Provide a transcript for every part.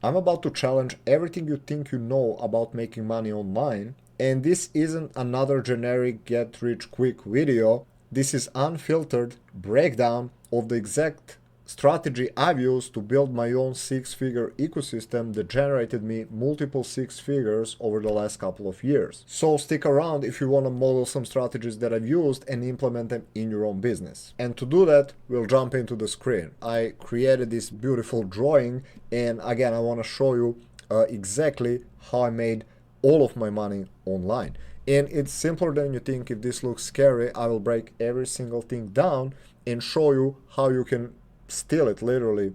I'm about to challenge everything you think you know about making money online. And this isn't another generic get rich quick video. This is unfiltered breakdown of the exact strategy I've used to build my own six-figure ecosystem that generated me multiple six figures over the last couple of years. So stick around if you want to model some strategies that I've used and implement them in your own business. And to do that, we'll jump into the screen. I created this beautiful drawing, and again, I want to show you exactly how I made all of my money online. And it's simpler than you think. If this looks scary, I will break every single thing down and show you how you can steal it literally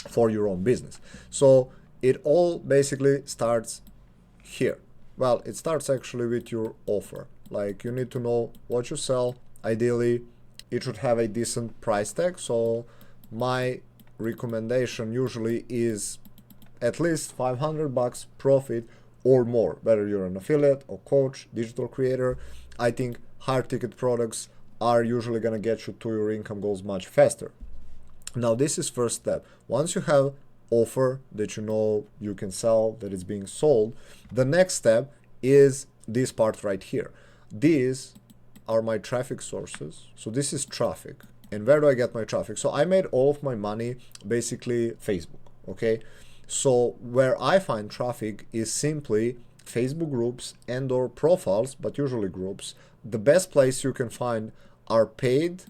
for your own business. So it all basically starts here. Well, it starts actually with your offer. Like, you need to know what you sell. Ideally, it should have a decent price tag. So my recommendation usually is at least 500 bucks profit or more, whether you're an affiliate or coach, digital creator. I think higher ticket products are usually going to get you to your income goals much faster. Now, this is first step. Once you have offer that you know you can sell, that is being sold, the next step is this part right here. These are my traffic sources. So this is traffic. And where do I get my traffic? So I made all of my money basically Facebook, okay? So where I find traffic is simply Facebook groups and or profiles, but usually groups. The best place you can find are paid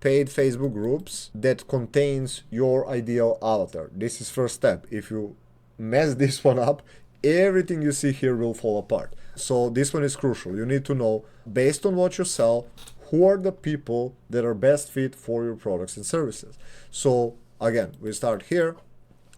Facebook groups that contains your ideal avatar. This is first step. If you mess this one up, everything you see here will fall apart. So this one is crucial. You need to know, based on what you sell, who are the people that are best fit for your products and services. So again, we start here.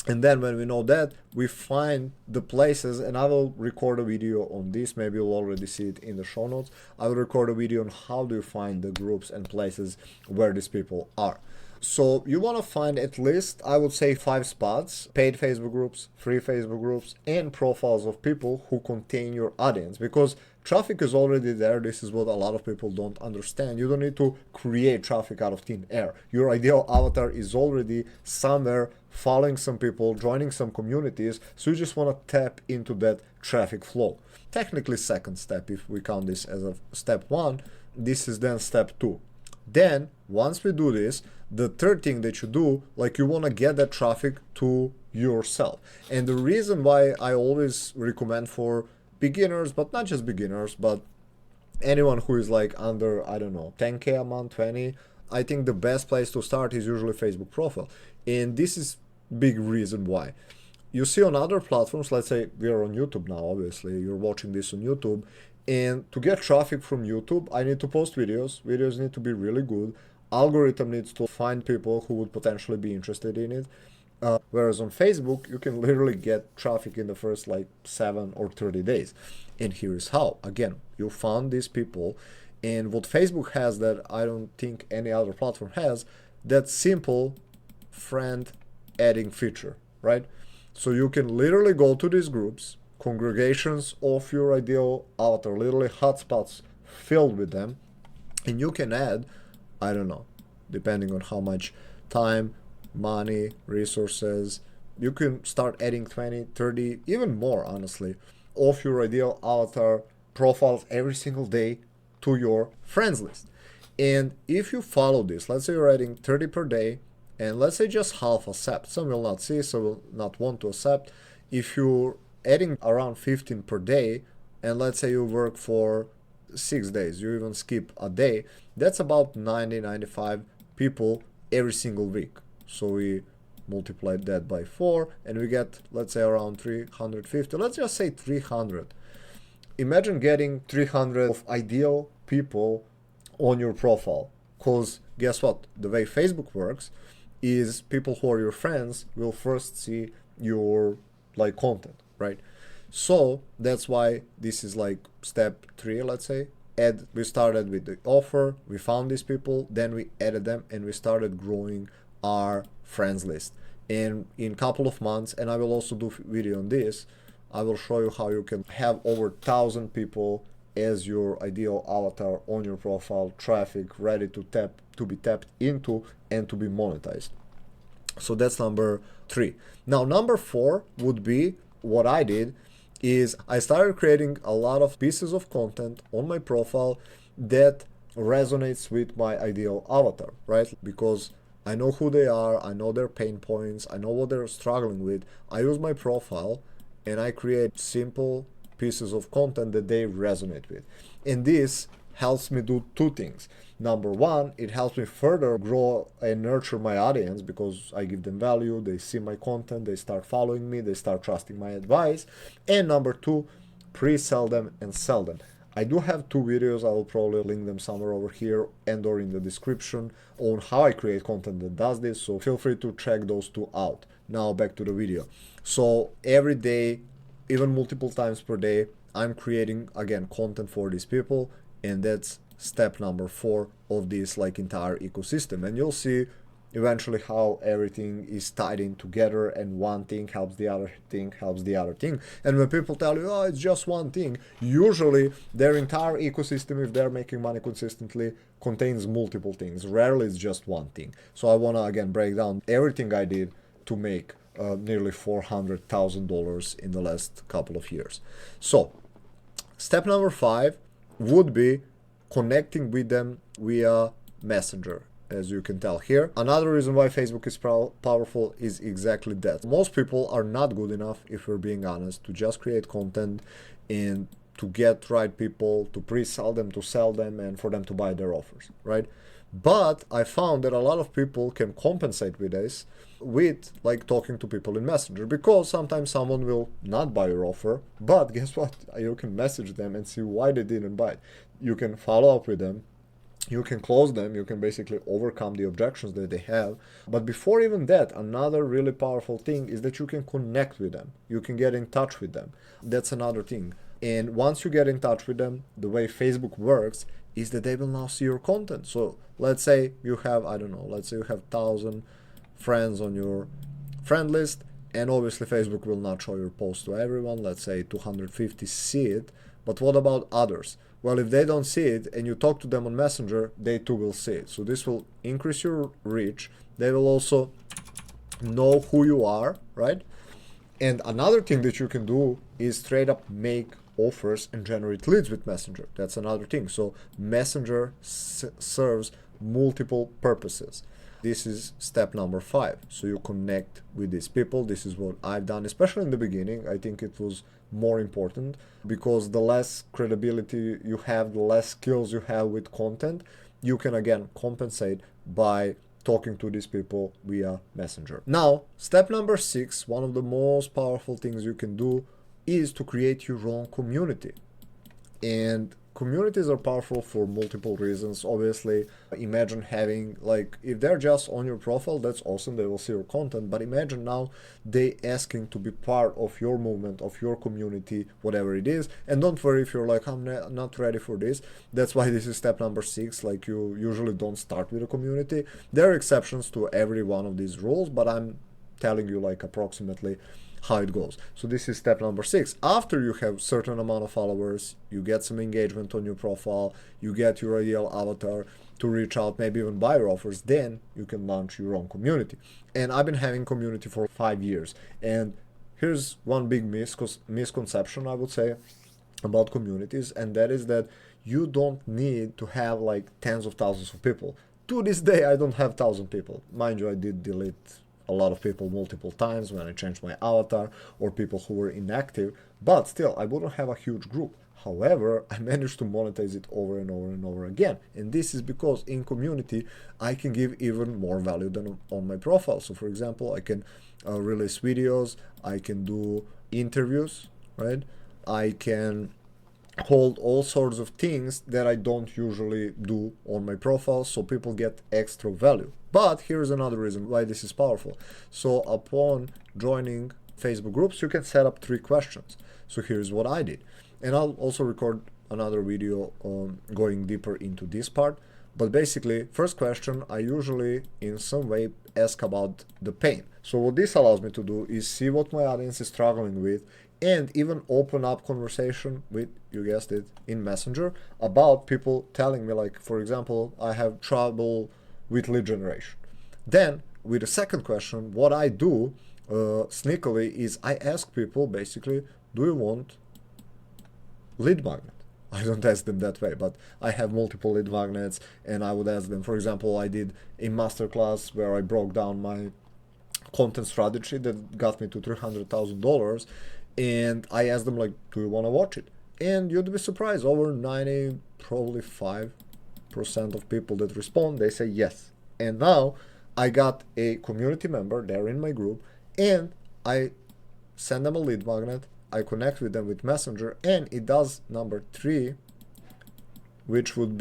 And then when we know that, we find the places, and I will record a video on this. Maybe you'll already see it in the show notes. I will record a video on how do you find the groups and places where these people are. So you want to find at least, I would say, 5 spots: paid Facebook groups, free Facebook groups, and profiles of people who contain your audience, because traffic is already there. This is what a lot of people don't understand. You don't need to create traffic out of thin air. Your ideal avatar is already somewhere following some people, joining some communities, so you just want to tap into that traffic flow. Technically second step, if we count this as a step 1, this is then step 2. Then, once we do this, the third thing that you do, like, you want to get that traffic to yourself. And the reason why I always recommend for beginners, but not just beginners, but anyone who is like under, I don't know, 10K a month, 20, I think the best place to start is usually Facebook profile. And this is big reason why. You see on other platforms, let's say we are on YouTube now, obviously, you're watching this on YouTube, and to get traffic from YouTube, I need to post videos. Videos need to be really good. Algorithm needs to find people who would potentially be interested in it. Whereas on Facebook, you can literally get traffic in the first like 7 or 30 days. And here is how. Again, you found these people, and what Facebook has that I don't think any other platform has, that simple friend adding feature, right? So you can literally go to these groups, congregations of your ideal avatar, literally hotspots filled with them, and you can add, I don't know, depending on how much time, money, resources, you can start adding 20, 30, even more, honestly, of your ideal avatar profiles every single day to your friends list. And if you follow this, let's say you're adding 30 per day, and let's say just half accept. Some will not see, some will not want to accept. If you're adding around 15 per day, and let's say you work for 6 days, you even skip a day, that's about 90, 95 people every single week. So we multiplied that by 4, and we get, let's say, around 350. Let's just say 300. Imagine getting 300 of ideal people on your profile. Because guess what? The way Facebook works is people who are your friends will first see your like content, right? So that's why this is like step 3, let's say. We started with the offer, we found these people, then we added them, and we started growing our friends list. And in a couple of months, and I will also do a video on this, I will show you how you can have over 1,000 people as your ideal avatar on your profile, traffic ready to be tapped into and to be monetized. So that's number 3. Now, number 4 would be what I did is I started creating a lot of pieces of content on my profile that resonates with my ideal avatar, right? Because I know who they are, I know their pain points, I know what they're struggling with. I use my profile and I create simple pieces of content that they resonate with. And this helps me do 2 things. Number 1, it helps me further grow and nurture my audience because I give them value, they see my content, they start following me, they start trusting my advice. And number 2, pre-sell them and sell them. I do have 2 videos, I will probably link them somewhere over here and or in the description on how I create content that does this, so feel free to check those 2 out. Now back to the video. So every day, even multiple times per day, I'm creating again content for these people, and that's step number 4 of this like entire ecosystem. And you'll see eventually how everything is tied in together, and one thing helps the other thing helps the other thing. And when people tell you, oh, it's just one thing, usually their entire ecosystem, if they're making money consistently, contains multiple things. Rarely it's just one thing. So I want to again break down everything I did to make nearly $400,000 in the last couple of years. So step number 5 would be connecting with them via Messenger, as you can tell here. Another reason why Facebook is powerful is exactly that. Most people are not good enough, if we're being honest, to just create content and to get right people, to pre-sell them, to sell them, and for them to buy their offers, right? But I found that a lot of people can compensate with this with like talking to people in Messenger, because sometimes someone will not buy your offer, but guess what? You can message them and see why they didn't buy it. You can follow up with them, you can close them, you can basically overcome the objections that they have. But before even that, another really powerful thing is that you can connect with them, you can get in touch with them. That's another thing. And once you get in touch with them, the way Facebook works is that they will now see your content. So let's say you have, I don't know, let's say you have 1,000 friends on your friend list, and obviously Facebook will not show your post to everyone. Let's say 250 see it, but what about others? Well, if they don't see it and you talk to them on Messenger, they too will see it. So this will increase your reach. They will also know who you are, right? And another thing that you can do is straight up make offers and generate leads with Messenger. That's another thing. So Messenger serves multiple purposes. This is step number 5. So you connect with these people. This is what I've done, especially in the beginning. I think it was more important because the less credibility you have, the less skills you have with content, you can again compensate by talking to these people via Messenger. Now, step number 6, one of the most powerful things you can do is to create your own community. And communities are powerful for multiple reasons. Obviously, imagine having, like, if they're just on your profile, that's awesome, they will see your content, but imagine now they asking to be part of your movement, of your community, whatever it is. And don't worry if you're like, I'm not ready for this. That's why this is step number 6. Like, you usually don't start with a community. There are exceptions to every one of these rules, but I'm telling you like approximately how it goes. So this is step number 6. After you have certain amount of followers, you get some engagement on your profile, you get your ideal avatar to reach out, maybe even buy your offers, then you can launch your own community. And I've been having community for 5 years. And here's one big misconception, I would say, about communities, and that is that you don't need to have like tens of thousands of people. To this day, I don't have 1,000 people. Mind you, I did delete a lot of people multiple times when I changed my avatar, or people who were inactive, but still I wouldn't have a huge group. However, I managed to monetize it over and over and over again, and this is because in community I can give even more value than on my profile. So for example, I can release videos, I can do interviews, right? I can hold all sorts of things that I don't usually do on my profile, so people get extra value. But here's another reason why this is powerful. So upon joining Facebook groups, you can set up 3 questions. So here's what I did. And I'll also record another video going deeper into this part. But basically, first question, I usually in some way ask about the pain. So what this allows me to do is see what my audience is struggling with, and even open up conversation with, you guessed it, in Messenger about people telling me, like, for example, I have trouble with lead generation. Then with the second question, what I do sneakily is I ask people basically, do you want lead magnet? I don't ask them that way, but I have multiple lead magnets, and I would ask them. For example, I did a masterclass where I broke down my content strategy that got me to $300,000, and I asked them like, do you want to watch it? And you'd be surprised, over 90, probably 5% of people that respond, they say yes. And now I got a community member, they're in my group, and I send them a lead magnet, I connect with them with Messenger, and it does number 3, which would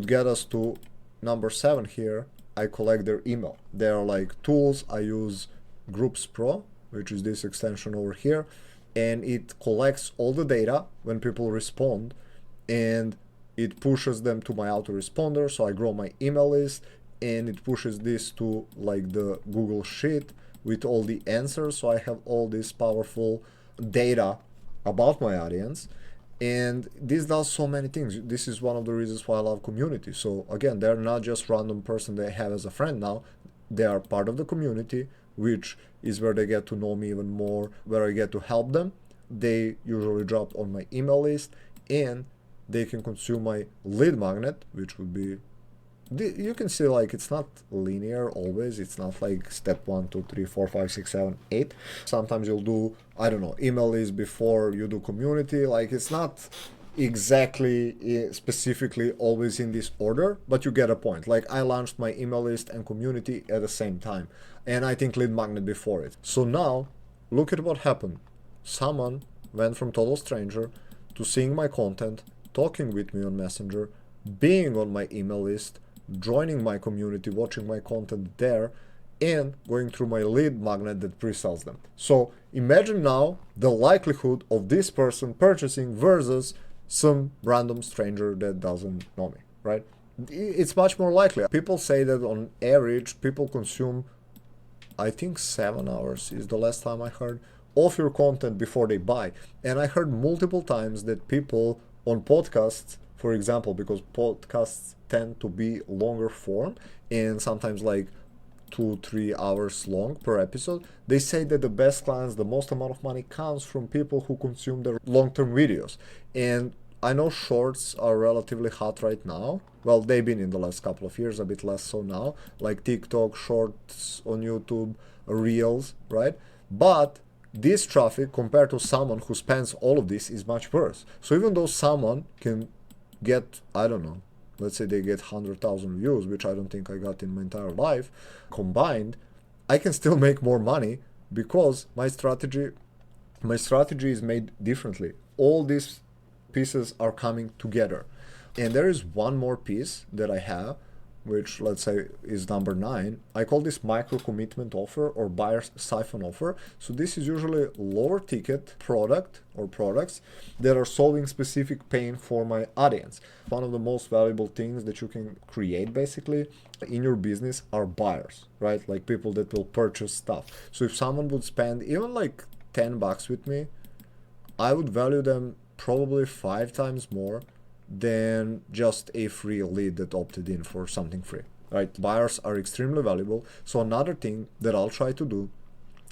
get us to number 7 here. I collect their email. There are like tools. I use Groups Pro, which is this extension over here, and it collects all the data when people respond, and it pushes them to my autoresponder, so I grow my email list, and it pushes this to like the Google Sheet with all the answers, so I have all this powerful data about my audience. And this does so many things. This is one of the reasons why I love community. So again, they're not just random person they have as a friend now. They are part of the community, which is where they get to know me even more, where I get to help them. They usually drop on my email list, and they can consume my lead magnet, which would be, you can see like it's not linear always. It's not like step 1, 2, 3, 4, 5, 6, 7, 8. Sometimes you'll do, I don't know, email list before you do community. Like it's not exactly specifically always in this order, but you get a point. Like I launched my email list and community at the same time, and I think lead magnet before it. So now look at what happened. Someone went from total stranger to seeing my content, talking with me on Messenger, being on my email list, joining my community, watching my content there, and going through my lead magnet that pre-sells them. So imagine now the likelihood of this person purchasing versus some random stranger that doesn't know me, right? It's much more likely. People say that on average, people consume, I think 7 hours is the last time I heard, of your content before they buy. And I heard multiple times that people on podcasts, for example, because podcasts tend to be longer form and sometimes like 2-3 hours long per episode, they say that the best clients, the most amount of money comes from people who consume their long-term videos. And I know shorts are relatively hot right now. Well, they've been in the last couple of years, a bit less so now, like TikTok, shorts on YouTube, reels, right? But this traffic compared to someone who spends all of this is much worse. So even though someone can get, I don't know, let's say they get 100,000 views, which I don't think I got in my entire life combined, I can still make more money because my strategy is made differently. All these pieces are coming together. And there is one more piece that I have, which let's say is number 9. I call this micro commitment offer or buyer siphon offer. So this is usually lower ticket product or products that are solving specific pain for my audience. One of the most valuable things that you can create basically in your business are buyers, right? Like people that will purchase stuff. So if someone would spend even like $10 with me, I would value them probably 5 times more than just a free lead that opted in for something free, right? Buyers are extremely valuable. So another thing that I'll try to do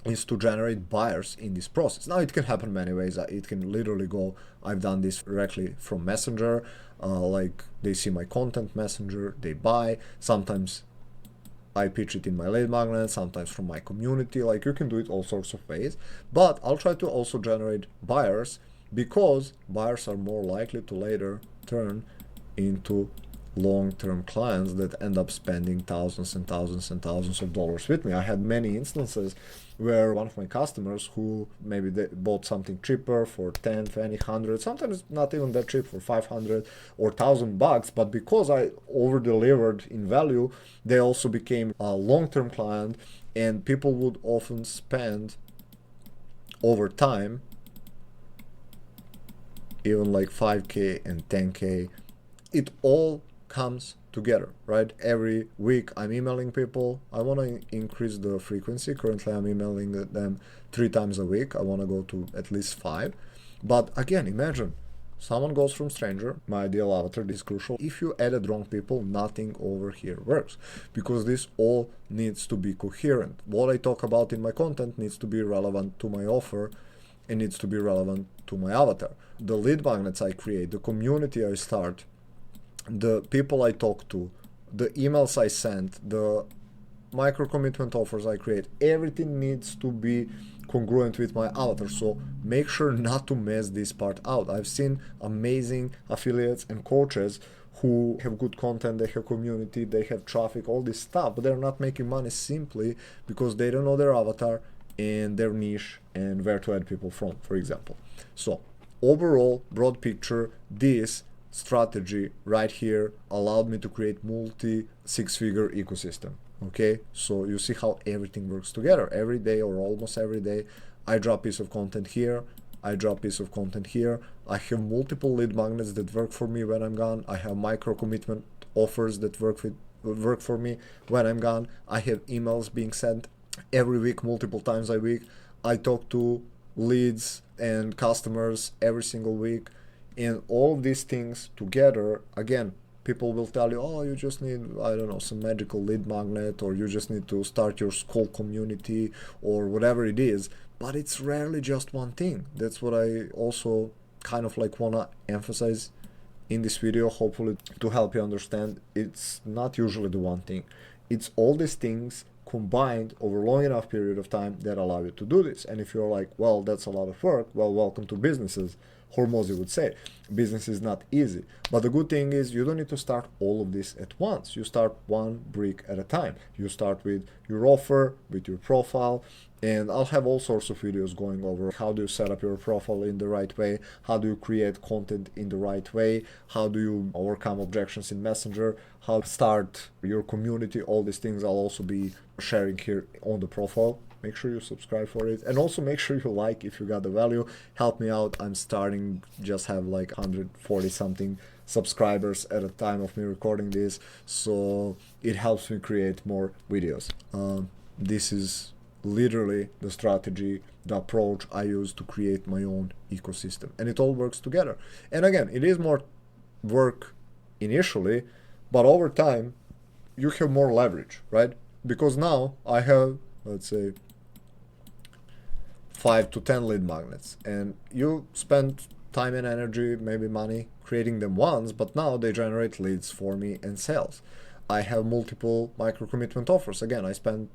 is to generate buyers in this process. Now it can happen many ways. It can literally go, I've done this directly from Messenger, like they see my content Messenger, they buy. Sometimes I pitch it in my lead magnet, sometimes from my community. Like you can do it all sorts of ways, but I'll try to also generate buyers because buyers are more likely to later turn into long-term clients that end up spending thousands and thousands and thousands of dollars with me. I had many instances where one of my customers who maybe they bought something cheaper for 10, 20, 100, sometimes not even that cheap, for 500 or $1,000, but because I over-delivered in value, they also became a long-term client, and people would often spend over time even like 5K and 10K. It all comes together, right? Every week I'm emailing people. I want to increase the frequency. Currently I'm emailing them 3 times a week. I want to go to at least 5. But again, imagine someone goes from stranger, my ideal avatar, this is crucial. If you added wrong people, nothing over here works, because this all needs to be coherent. What I talk about in my content needs to be relevant to my offer, and needs to be relevant to my avatar. The lead magnets I create, the community I start, the people I talk to, the emails I send, the micro commitment offers I create, everything needs to be congruent with my avatar. So make sure not to mess this part out. I've seen amazing affiliates and coaches who have good content, they have community, they have traffic, all this stuff, but they're not making money simply because they don't know their avatar and their niche and where to add people from, for example. So overall, broad picture, this strategy right here allowed me to create multi six-figure ecosystem. Okay, so you see how everything works together. Every day or almost every day, I drop piece of content here, I drop piece of content here. I have multiple lead magnets that work for me when I'm gone. I have micro commitment offers that work for me when I'm gone. I have emails being sent every week, multiple times a week. I talk to leads and customers every single week, and all of these things together, again, people will tell you, oh, you just need, I don't know, some magical lead magnet, or you just need to start your school community, or whatever it is. But it's rarely just one thing. That's what I also kind of like want to emphasize in this video, hopefully to help you understand. It's not usually the one thing. It's all these things combined over a long enough period of time that allow you to do this. And if you're like, well, that's a lot of work, well, welcome to businesses. Hormozy would say, business is not easy. But the good thing is you don't need to start all of this at once. You start one brick at a time. You start with your offer, with your profile, and I'll have all sorts of videos going over how do you set up your profile in the right way, how do you create content in the right way, how do you overcome objections in Messenger, how to start your community. All these things I'll also be sharing here on the profile. Make sure you subscribe for it, and also make sure you like if you got the value. Help me out. I'm starting, just have like 140 something subscribers at the time of me recording this, so it helps me create more videos. This is literally the strategy, the approach I use to create my own ecosystem, and it all works together. And again, it is more work initially, but over time you have more leverage, right? Because now I have, let's say, 5 to 10 lead magnets, and you spend time and energy, maybe money, creating them once, but now they generate leads for me and sales. I have multiple micro commitment offers. Again, I spend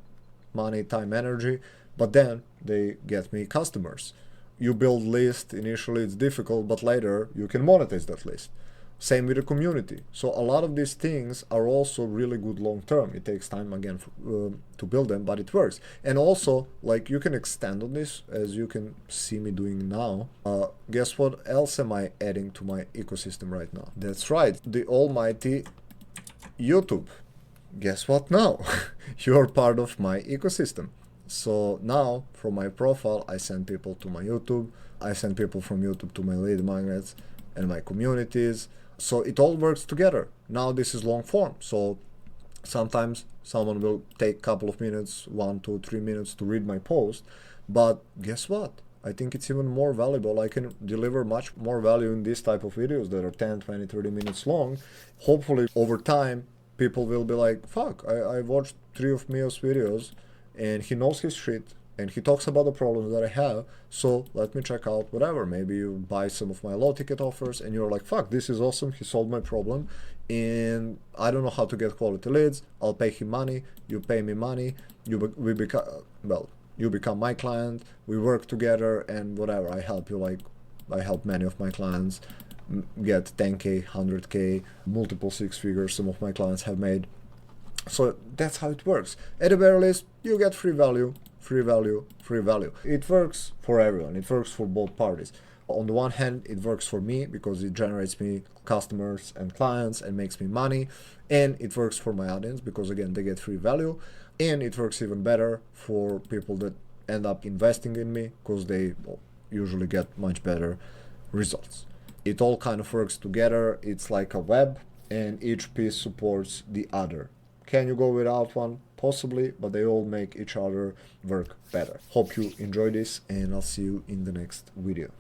money, time, energy, but then they get me customers. You build list, initially it's difficult, but later you can monetize that list. Same with the community. So a lot of these things are also really good long term. It takes time again to build them, but it works. And also, like, you can extend on this, as you can see me doing now. Guess what else am I adding to my ecosystem right now? That's right, the almighty YouTube. Guess what now? You're part of my ecosystem. So now from my profile, I send people to my YouTube. I send people from YouTube to my lead magnets and my communities. So it all works together. Now this is long form. So sometimes someone will take a couple of minutes, 1, 2, 3 minutes to read my post. But guess what? I think it's even more valuable. I can deliver much more value in this type of videos that are 10, 20, 30 minutes long. Hopefully over time, people will be like, fuck, I watched 3 of Mio's videos and he knows his shit and he talks about the problems that I have, so let me check out whatever. Maybe you buy some of my low ticket offers and you're like, fuck, this is awesome, he solved my problem and I don't know how to get quality leads. I'll pay him money, you pay me money, you become my client, we work together, and whatever, I help you. Like, I help many of my clients get 10k, 100k, multiple 6 figures some of my clients have made. So that's how it works. At the very least, you get free value, free value, free value. It works for everyone. It works for both parties. On the one hand, it works for me because it generates me customers and clients and makes me money. And it works for my audience because, again, they get free value. And it works even better for people that end up investing in me because they usually get much better results. It all kind of works together. It's like a web, and each piece supports the other. Can you go without one? Possibly, but they all make each other work better. Hope you enjoy this, and I'll see you in the next video.